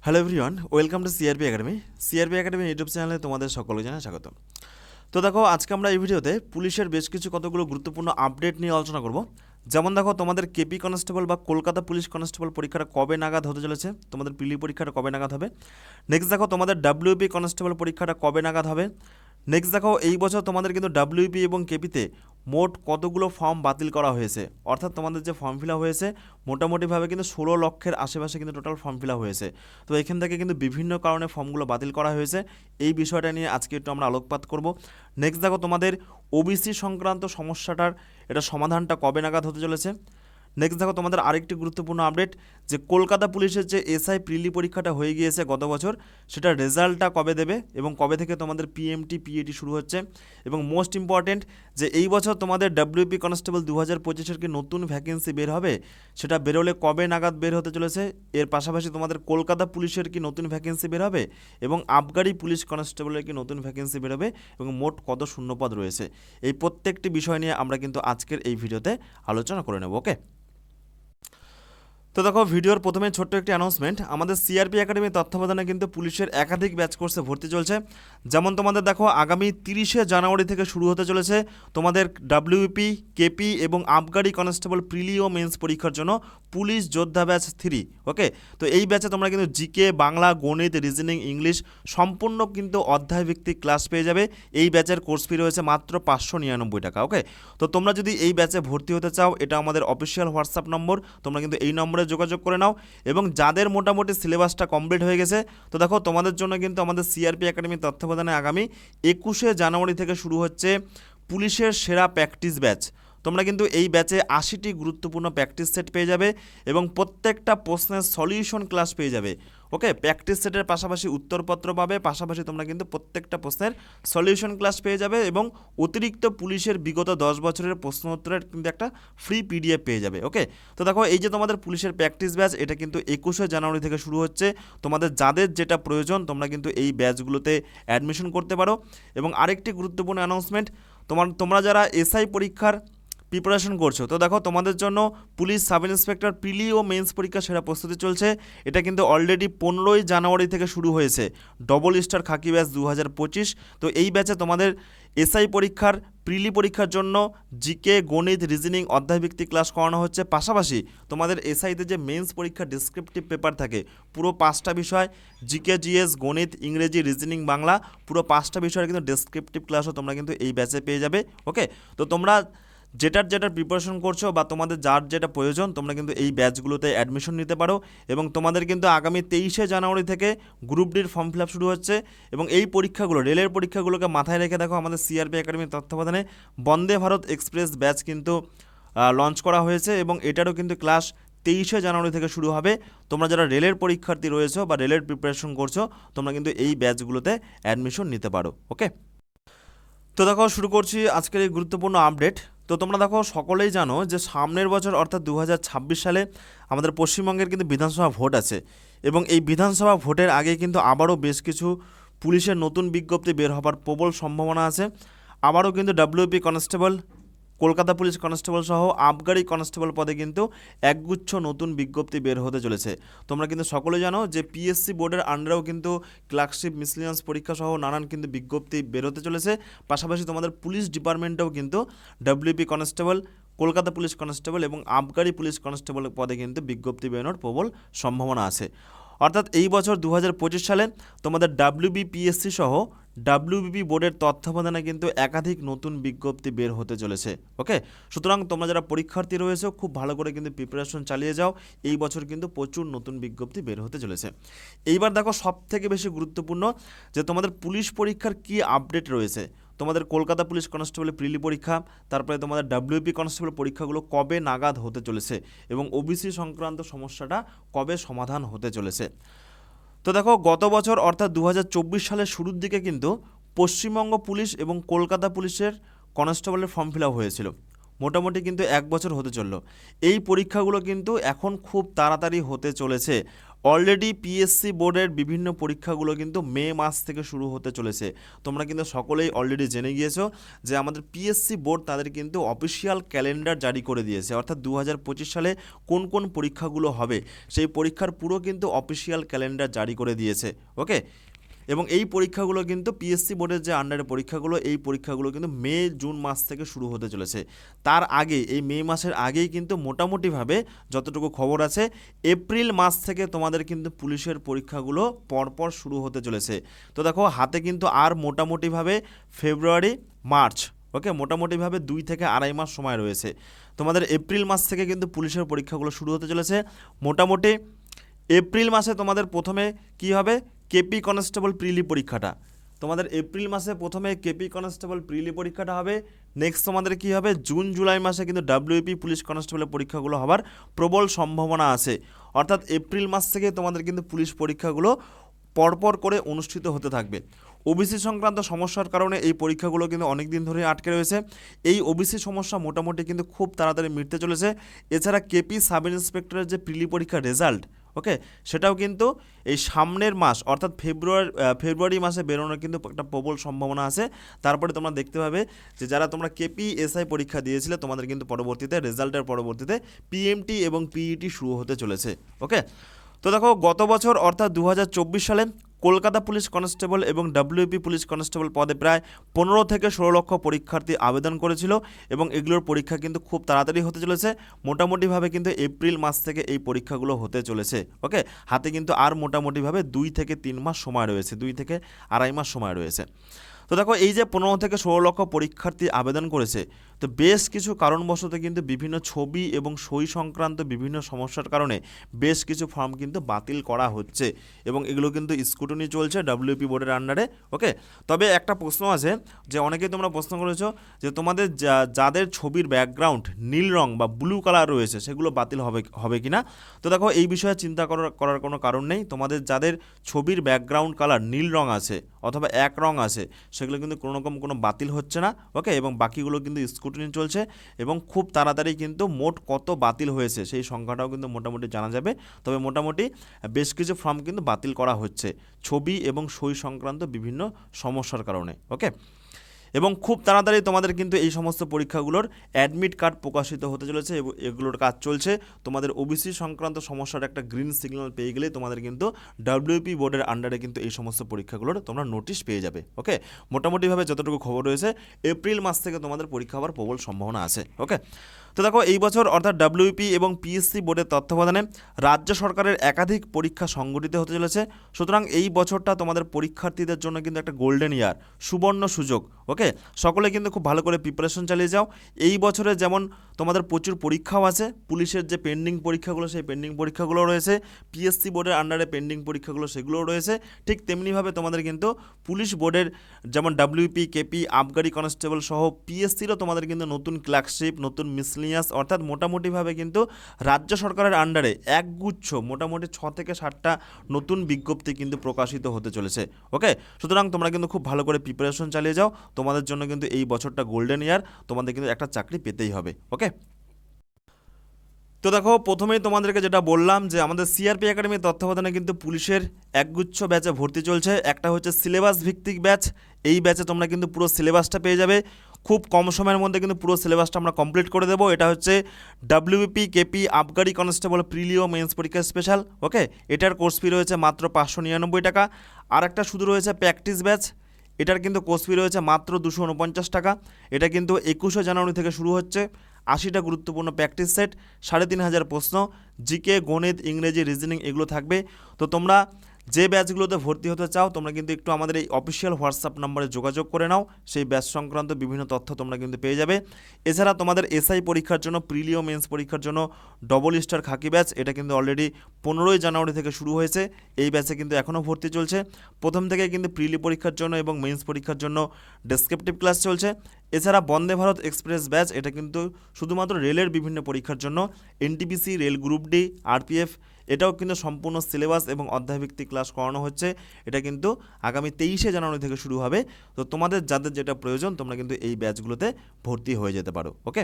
Hello everyone, welcome to CRP academy. CRP academy YouTube চ্যানেলে তোমাদের সকলকে জানাই স্বাগত। তো দেখো, আজকে আমরা এই ভিডিওতে পুলিশের বেশ কিছু কতগুলো গুরুত্বপূর্ণ আপডেট নিয়ে আলোচনা করব। যেমন দেখো, তোমাদের কেপি কনস্টেবল বা কলকাতা পুলিশ কনস্টেবল পরীক্ষাটা কবে নাগাদ হতে চলেছে, তোমাদের পিলি পরীক্ষাটা কবে নাগাদ হবে। নেক্সট দেখো, তোমাদের ডাব্লিউপি কনস্টেবল পরীক্ষাটা কবে নাগাদ হবে। নেক্সট দেখো, এই বছর তোমাদের কিন্তু ডাব্লিউপি এবং কেপিতে মোট কতগুলো ফর্ম বাতিল করা হয়েছে, অর্থাৎ তোমাদের যে ফর্ম ফিল আপ হয়েছে মোটামুটিভাবে কিন্তু 16 লক্ষের আশেপাশে কিন্তু টোটাল ফর্ম ফিল আপ হয়েছে। তো এখান থেকে কিন্তু বিভিন্ন কারণে ফর্মগুলো বাতিল করা হয়েছে, এই বিষয়টা নিয়ে আজকে একটু আমরা আলোকপাত করব। নেক্সট দেখো, তোমাদের ওবিসি সংক্রান্ত সমস্যাটার এটা সমাধানটা কবে নাগাদ হতে চলেছে। নেক্সট দেখো, তোমাদের আরেকটি গুরুত্বপূর্ণ আপডেট যে কলকাতা পুলিশের যে এসআই প্রিলি পরীক্ষাটা হয়ে গিয়েছে গত বছর, সেটার রেজাল্টটা কবে দেবে এবং কবে থেকে তোমাদের পিএমটি পিএটি শুরু হচ্ছে। এবং মোস্ট ইম্পর্টেন্ট যে এই বছর তোমাদের ডাব্লিউপি কনস্টেবল 2025-এর কি নতুন ভ্যাকেন্সি বের হবে, সেটা বেরোলে কবে নাগাদ বের হতে চলেছে। এর পাশাপাশি তোমাদের কলকাতা পুলিশের কি নতুন ভ্যাকেন্সি বের হবে এবং আবগারি পুলিশ কনস্টেবলের কি নতুন ভ্যাকেন্সি বের হবে এবং মোট কত শূন্যপদ রয়েছে, এই প্রত্যেকটি বিষয় নিয়ে আমরা কিন্তু আজকের এই ভিডিওতে আলোচনা করে নেব। ওকে, তো দেখো, ভিডিওর প্রথমে ছোট্ট একটি অ্যানাউন্সমেন্ট। আমাদের সিআরপি একাডেমির তত্ত্বাবধানে কিন্তু পুলিশের একাধিক ব্যাচ কোর্সে ভর্তি চলছে। যেমন তোমাদের দেখো, আগামী 30শে জানুয়ারি থেকে শুরু হতে চলেছে তোমাদের ডাব্লিউপি, কেপি এবং আবগারি কনস্টেবল প্রিলি ও মেন্স পরীক্ষার জন্য পুলিশ যোদ্ধা ব্যাচ 3। ওকে, তো এই ব্যাচে তোমরা কিন্তু জিকে, বাংলা, গণিত, রিজনিং, ইংলিশ সম্পূর্ণ কিন্তু অধ্যায়ভিত্তিক ক্লাস পেয়ে যাবে। এই ব্যাচের কোর্স ফি রয়েছে মাত্র 599 টাকা। ওকে, তো তোমরা যদি এই ব্যাচে ভর্তি হতে চাও, এটা আমাদের অফিসিয়াল হোয়াটসঅ্যাপ নম্বর, তোমরা কিন্তু এই নম্বরে যোগাযোগ করে নাও। এবং যাদের মোটামুটি সিলেবাসটা কমপ্লিট হয়ে গেছে, তো দেখো তোমাদের জন্য কিন্তু আমাদের সিআরপি একাডেমির তত্ত্বাবধানে আগামী 21শে জানুয়ারি থেকে শুরু হচ্ছে পুলিশের সেরা প্র্যাকটিস ব্যাচ। তোমরা কিন্তু এই ব্যাচে 80টি গুরুত্বপূর্ণ প্র্যাকটিস সেট পেয়ে যাবে এবং প্রত্যেকটা প্রশ্নের সলিউশন ক্লাস পেয়ে যাবে। ওকে, প্র্যাকটিস সেটের পাশাপাশি উত্তরপত্র পাবে, পাশাপাশি তোমরা কিন্তু প্রত্যেকটা প্রশ্নের সলিউশন ক্লাস পেয়ে যাবে এবং অতিরিক্ত পুলিশের বিগত 10 বছরের প্রশ্ন উত্তরের কিন্তু একটা ফ্রি পিডিএফ পেয়ে যাবে। ওকে, তো দেখো, এই যে তোমাদের পুলিশের প্র্যাকটিস ব্যাচ, এটা কিন্তু 21শে জানুয়ারি থেকে শুরু হচ্ছে। তোমাদের যাদের যেটা প্রয়োজন তোমরা কিন্তু এই ব্যাচগুলোতে অ্যাডমিশন করতে পারো। এবং আরেকটি গুরুত্বপূর্ণ অ্যানাউন্সমেন্ট, তোমরা যারা এসআই পরীক্ষার প্রিপারেশন করছো, তো দেখো তোমাদের জন্য পুলিশ সাব ইন্সপেক্টর প্রিলি ও মেন্স পরীক্ষা সেরা প্রস্তুতি চলছে। এটা কিন্তু অলরেডি 15ই জানুয়ারি থেকে শুরু হয়েছে, ডবল স্টার খাকি ব্যাচ 2025। তো এই ব্যাচে তোমাদের এসআই পরীক্ষার প্রিলি পরীক্ষার জন্য জিকে, গণিত, রিজনিং অধ্যায়ভিত্তিক ক্লাস করানো হচ্ছে। পাশাপাশি তোমাদের এসআইতে যে মেন্স পরীক্ষার ডিসক্রিপটিভ পেপার থাকে, পুরো 5টা বিষয় জিকে, জিএস, গণিত, ইংরেজি, রিজনিং, বাংলা, পুরো 5টা বিষয়ের কিন্তু ডিসক্রিপটিভ ক্লাসও তোমরা কিন্তু এই ব্যাচে পেয়ে যাবে। ওকে, তো তোমরা যেটার প্রিপারেশন করছো বা তোমাদের যার যেটা প্রয়োজন, তোমরা কিন্তু এই ব্যাচগুলোতে অ্যাডমিশন নিতে পারো। এবং তোমাদের কিন্তু আগামী 23শে জানুয়ারি থেকে গ্রুপ ডির ফর্ম ফিল আপ শুরু হচ্ছে। এবং এই পরীক্ষাগুলো, রেলের পরীক্ষাগুলোকে মাথায় রেখে দেখো, আমাদের সিআরপি একাডেমির তত্ত্বাবধানে বন্দে ভারত এক্সপ্রেস ব্যাচ কিন্তু লঞ্চ করা হয়েছে এবং এটারও কিন্তু ক্লাস 23শে জানুয়ারি থেকে শুরু হবে। তোমরা যারা রেলের পরীক্ষার্থী রয়েছো বা রেলের প্রিপারেশন করছো, তোমরা কিন্তু এই ব্যাচগুলোতে অ্যাডমিশন নিতে পারো। ওকে, তো দেখো, শুরু করছি আজকের এই গুরুত্বপূর্ণ আপডেট। তো তোমরা দেখো, সকলেই জানো যে সামনের বছর অর্থাৎ 2026 সালে আমাদের পশ্চিমবঙ্গের কিন্তু বিধানসভা ভোট আছে এবং এই বিধানসভা ভোটের আগে কিন্তু আবারও বেশ কিছু পুলিশের নতুন বিজ্ঞপ্তি বের হবার প্রবল সম্ভাবনা আছে। আবারও কিন্তু WP constable, Kolkata police constable সহ আবগারি কনস্টেবল পদে কিন্তু একগুচ্ছ নতুন বিজ্ঞপ্তি বের হতে চলেছে। তোমরা কিন্তু সকলে জানো যে পিএসসি বোর্ডের আন্ডারেও কিন্তু ক্লার্কশিপ, মিসলিনিয়াস পরীক্ষা সহ নানান কিন্তু বিজ্ঞপ্তি বের হতে চলেছে। পাশাপাশি তোমাদের পুলিশ ডিপার্টমেন্টেও কিন্তু WP constable, Kolkata police constable এবং আবগারি পুলিশ কনস্টেবল পদে কিন্তু বিজ্ঞপ্তি বেরোনোর প্রবল সম্ভাবনা আছে। অর্থাৎ এই বছর 2025 সালে তোমাদের ডাব্লিউবিপিএসসি সহ ডাব্লিউবিপি বোর্ডের তত্ত্বাবধানে কিন্তু একাধিক নতুন বিজ্ঞপ্তি বের হতে চলেছে। ওকে, সুতরাং তোমরা যারা পরীক্ষার্থী রয়েছে খুব ভালো করে কিন্তু প্রিপারেশন চালিয়ে যাও। এই বছর কিন্তু প্রচুর নতুন বিজ্ঞপ্তি বের হতে চলেছে। এইবার দেখো, সবথেকে বেশি গুরুত্বপূর্ণ যে তোমাদের পুলিশ পরীক্ষার কি আপডেট রয়েছে। তোমাদের কলকাতা পুলিশ কনস্টেবলের প্রিলি পরীক্ষা, তারপরে তোমাদের ডাব্লিউপি কনস্টেবল পরীক্ষাগুলো কবে নাগাদ হতে চলেছে এবং ওবিসি সংক্রান্ত সমস্যাটা কবে সমাধান হতে চলেছে। তো দেখো, গত বছর অর্থাৎ 2024 সালের শুরুর দিকে কিন্তু পশ্চিমবঙ্গ পুলিশ এবং কলকাতা পুলিশের কনস্টেবলের ফর্ম ফিল আপ হয়েছিল। মোটামুটি কিন্তু 1 বছর হতে চললো। এই পরীক্ষাগুলো কিন্তু এখন খুব তাড়াতাড়ি হতে চলেছে। অলরেডি পিএসসি বোর্ডের বিভিন্ন পরীক্ষাগুলো কিন্তু মে মাস থেকে শুরু হতে চলেছে। তোমরা কিন্তু সকলেই অলরেডি জেনে গিয়েছো যে আমাদের পিএসসি বোর্ড তাদের কিন্তু অফিসিয়াল ক্যালেন্ডার জারি করে দিয়েছে, অর্থাৎ 2025 সালে কোন কোন পরীক্ষাগুলো হবে সেই পরীক্ষার পুরো কিন্তু অফিসিয়াল ক্যালেন্ডার জারি করে দিয়েছে। ওকে, এবং এই পরীক্ষাগুলো কিন্তু পিএসসি বোর্ডের যে আন্ডারে পরীক্ষাগুলো, এই পরীক্ষাগুলো কিন্তু মে জুন মাস থেকে শুরু হতে চলেছে। তার আগে এই মে মাসের আগেই কিন্তু মোটামুটিভাবে যতটুকু খবর আছে এপ্রিল মাস থেকে তোমাদের কিন্তু পুলিশের পরীক্ষাগুলো পরপর শুরু হতে চলেছে। তো দেখো হাতে কিন্তু আর মোটামুটিভাবে ফেব্রুয়ারি মার্চ, ওকে, মোটামুটিভাবে 2 থেকে আড়াই মাস সময় রয়েছে। তোমাদের এপ্রিল মাস থেকে কিন্তু পুলিশের পরীক্ষাগুলো শুরু হতে চলেছে। মোটামুটি এপ্রিল মাসে তোমাদের প্রথমে কি হবে, কেপি কনস্টেবল প্রিলি পরীক্ষাটা। তোমাদের এপ্রিল মাসে প্রথমে কেপি কনস্টেবল প্রিলি পরীক্ষাটা হবে। নেক্সট তোমাদের কি হবে, জুন জুলাই মাসে কিন্তু ডাব্লিউপি পুলিশ কনস্টেবলের পরীক্ষাগুলো হবার প্রবল সম্ভাবনা আছে। অর্থাৎ এপ্রিল মাস থেকে তোমাদের কিন্তু পুলিশ পরীক্ষাগুলো পরপর করে অনুষ্ঠিত হতে থাকবে। ওবিসি সংক্রান্ত সমস্যার কারণে এই পরীক্ষাগুলো কিন্তু অনেক দিন ধরে আটকে রয়েছে। এই ওবিসি সমস্যা মোটামুটি কিন্তু খুব তাড়াতাড়ি মিটতে চলেছে। এছাড়া কেপি সাব ইন্সপেক্টরের যে প্রিলি পরীক্ষার রেজাল্ট, ওকে, সেটাও কিন্তু এই সামনের মাস অর্থাৎ ফেব্রুয়ারি মাসে বেরোনোর কিন্তু একটা প্রবল সম্ভাবনা আছে। তারপরে তোমরা দেখতে পাবে যে যারা তোমরা কেপি এসআই পরীক্ষা দিয়েছিলে তোমাদের কিন্তু পরবর্তীতে রেজাল্টের পরবর্তীতে পিএমটি এবং পিইটি শুরু হতে চলেছে। ওকে, তো দেখো গত বছর অর্থাৎ 2024 সালে কলকাতা পুলিশ কনস্টেবল এবং ডাব্লিউপি পুলিশ কনস্টেবল পদে প্রায় 15 থেকে 16 লক্ষ পরীক্ষার্থী আবেদন করেছিল এবং এগুলোর পরীক্ষা কিন্তু খুব তাড়াতাড়ি হতে চলেছে। মোটামুটিভাবে কিন্তু এপ্রিল মাস থেকে এই পরীক্ষাগুলো হতে চলেছে। ওকে, হাতে কিন্তু আর মোটামুটিভাবে 2 থেকে 3 মাস সময় রয়েছে, 2 থেকে আড়াই মাস সময় রয়েছে। তো দেখো এই যে 15 থেকে 16 লক্ষ পরীক্ষার্থী আবেদন করেছে, তো বেশ কিছু কারণবশত কিন্তু বিভিন্ন ছবি এবং সই সংক্রান্ত বিভিন্ন সমস্যার কারণে বেশ কিছু ফর্ম কিন্তু বাতিল করা হচ্ছে এবং এগুলো কিন্তু স্ক্রুটিনি চলছে ডাব্লিউপি বোর্ডের আন্ডারে। ওকে, তবে একটা প্রশ্ন আছে যে অনেকেই তোমরা প্রশ্ন করেছো যে তোমাদের যাদের ছবির ব্যাকগ্রাউন্ড নীল রং বা ব্লু কালার রয়েছে সেগুলো বাতিল হবে কি না। তো দেখো এই বিষয়ে চিন্তা করার কোনো কারণ নেই। তোমাদের যাদের ছবির ব্যাকগ্রাউন্ড কালার নীল রং আছে অথবা এক রং আছে সেগুলো কিন্তু কোনো রকম কোনো বাতিল হচ্ছে না। ওকে, এবং বাকিগুলো কিন্তু স্ক্রুটিনি চলছে এবং খুব তাড়াতাড়ি কিন্তু মোট কত বাতিল হয়েছে সেই সংখ্যাটাও কিন্তু মোটামুটি জানা যাবে। তবে মোটামুটি বেশ কিছু ফর্ম কিন্তু বাতিল করা হচ্ছে ছবি এবং সই সংক্রান্ত বিভিন্ন সমস্যার কারণে। ওকে, এবং খুব তাড়াতাড়ি তোমাদের কিন্তু এই সমস্ত পরীক্ষাগুলোর অ্যাডমিট কার্ড প্রকাশিত হতে চলেছে এবং এগুলোর কাজ চলছে। তোমাদের ওবিসি সংক্রান্ত সমস্যার একটা গ্রিন সিগন্যাল পেয়ে গেলে তোমাদের কিন্তু ডাব্লিউপি বোর্ডের আন্ডারে কিন্তু এই সমস্ত পরীক্ষাগুলোর তোমরা নোটিশ পেয়ে যাবে। ওকে, মোটামুটিভাবে যতটুকু খবর রয়েছে এপ্রিল মাস থেকে তোমাদের পরীক্ষা হওয়ার প্রবল সম্ভাবনা আছে। ওকে, তো দেখো এই বছর অর্থাৎ ডাব্লিউপি এবং পিএসসি বোর্ডের তত্ত্বাবধানে রাজ্য সরকারের একাধিক পরীক্ষা সংগঠিত হতে চলেছে। সুতরাং এই বছরটা তোমাদের পরীক্ষার্থীদের জন্য কিন্তু একটা গোল্ডেন ইয়ার, সুবর্ণ সুযোগ। ওকে, সকলে কিন্তু খুব ভালো করে প্রিপারেশন চালিয়ে যাও। এই বছরে যেমন তোমাদের প্রচুর পরীক্ষাও আছে, পুলিশের যে পেন্ডিং পরীক্ষাগুলো সেই পেন্ডিং পরীক্ষাগুলো রয়েছে, পিএসসি বোর্ডের আন্ডারে পেন্ডিং পরীক্ষাগুলো সেগুলোও রয়েছে। ঠিক তেমনিভাবে তোমাদের কিন্তু পুলিশ বোর্ডের যেমন ডাব্লিউপি, কেপি, আবগারি কনস্টেবল সহ পিএসসিরও তোমাদের কিন্তু নতুন ক্লার্কশিপ, নতুন মিসলিনিয়াস অর্থাৎ মোটামুটিভাবে কিন্তু রাজ্য সরকারের আন্ডারে একগুচ্ছ মোটামুটি 6 থেকে 7টা নতুন বিজ্ঞপ্তি কিন্তু প্রকাশিত হতে চলেছে। ওকে, সুতরাং তোমরা কিন্তু খুব ভালো করে প্রিপারেশন চালিয়ে যাও। তোমাদের জন্য কিন্তু এই বছরটা গোল্ডেন ইয়ার, তোমাদের কিন্তু একটা চাকরি পেতেই হবে। ওকে, তো দেখো প্রথমেই তোমাদেরকে যেটা বললাম যে আমাদের সিআরপি একাডেমির তত্ত্বাবধানে কিন্তু পুলিশের একগুচ্ছ ব্যাচে ভর্তি চলছে। একটা হচ্ছে সিলেবাস ভিত্তিক ব্যাচ, এই ব্যাচে তোমরা কিন্তু পুরো সিলেবাসটা পেয়ে যাবে। খুব কম সময়ের মধ্যে কিন্তু পুরো সিলেবাসটা আমরা কমপ্লিট করে দেবো। এটা হচ্ছে ডাব্লিউপি, কেপি, আবগারি কনস্টেবল প্রিলি ও মেন্স পরীক্ষা স্পেশাল। ওকে, এটার কোর্স ফি রয়েছে মাত্র 599 টাকা। আর একটা শুধু রয়েছে প্র্যাকটিস ব্যাচ, এটার কিন্তু কোর্স ফি রয়েছে মাত্র 249 টাকা। এটা কিন্তু 21শে জানুয়ারি থেকে শুরু হচ্ছে। 80টা গুরুত্বপূর্ণ প্র্যাকটিস সেট, 3500 প্রশ্ন, জিকে, গণিত, ইংরেজি, রিজনিং এগুলো থাকবে। তো তোমরা যে ব্যাচগুলোতে ভর্তি হতে চাও তোমরা কিন্তু একটু আমাদের এই অফিসিয়াল হোয়াটসঅ্যাপ নাম্বারে যোগাযোগ করে নাও, সেই ব্যাচ সংক্রান্ত বিভিন্ন তথ্য তোমরা কিন্তু পেয়ে যাবে। এছাড়া তোমাদের এসআই পরীক্ষার জন্য, প্রিলি ও মেন্স পরীক্ষার জন্য ডবল স্টার খাকি ব্যাচ, এটা কিন্তু অলরেডি 15ই জানুয়ারি থেকে শুরু হয়েছে। এই ব্যাচে কিন্তু এখনও ভর্তি চলছে। প্রথম থেকে কিন্তু প্রিলি পরীক্ষার জন্য এবং মেন্স পরীক্ষার জন্য ডেসক্রিপটিভ ক্লাস চলছে। এছাড়া বন্দে ভারত এক্সপ্রেস ব্যাচ, এটা কিন্তু শুধুমাত্র রেলের বিভিন্ন পরীক্ষার জন্য, NTPC, rail group D, RPF, এটাও কিন্তু সম্পূর্ণ সিলেবাস এবং অধ্যায়ভিত্তিক ক্লাস করানো হচ্ছে। এটা কিন্তু আগামী 23শে জানুয়ারি থেকে শুরু হবে। তো তোমাদের যাদের যেটা প্রয়োজন তোমরা কিন্তু এই ব্যাচগুলোতে ভর্তি হয়ে যেতে পারো। ওকে।